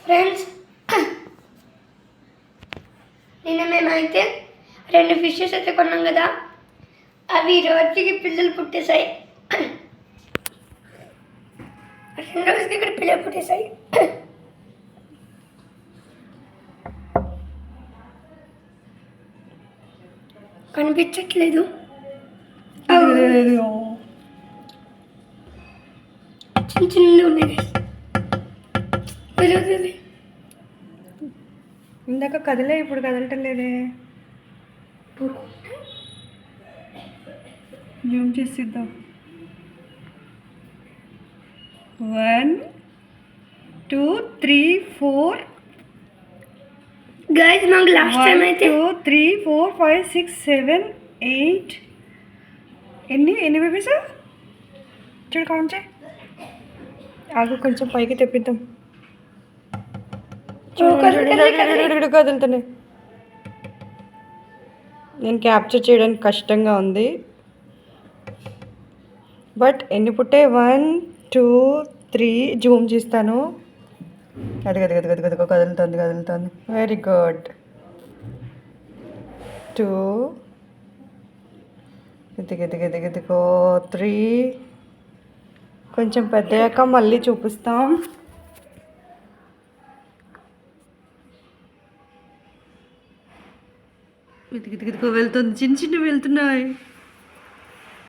Friends, నిన్న మేమైతే 2 fishes అయితే కొన్నాం కదా, అవి రోజుకి పిల్లలు పుట్టేశాయి. 2 రోజులకి ఇక్కడ పిల్లలు పుట్టేశాయి. కనిపించట్లేదు. చిన్న చిన్న ఉన్నాయి. ఇందాక కదిలే, ఇప్పుడు కదలటం లేదే. జూమ్ చేసిద్దాం. 1 2 3 4 గైస్, మాకు లాస్ట్ టైం అయితే 2 3 4 5 6 7 8 ఎన్ని బేబీస్ చూడు, కౌంట్ చేయి. ఆగు, కొంచెం పైకి తెప్పిద్దాం. కదులుతున్నాయి. నేను క్యాప్చర్ చేయడానికి కష్టంగా ఉంది, బట్ ఎన్ని పుట్టే 1 2 3 జూమ్ చేస్తాను. అది కదులుతుంది. Very good. 2 ఇదిగో 3. కొంచెం పెద్దయ్యాక మళ్ళీ చూపిస్తాం. ఇదిగో వెళ్తుంది, చిన్న వెళ్తున్నాయి.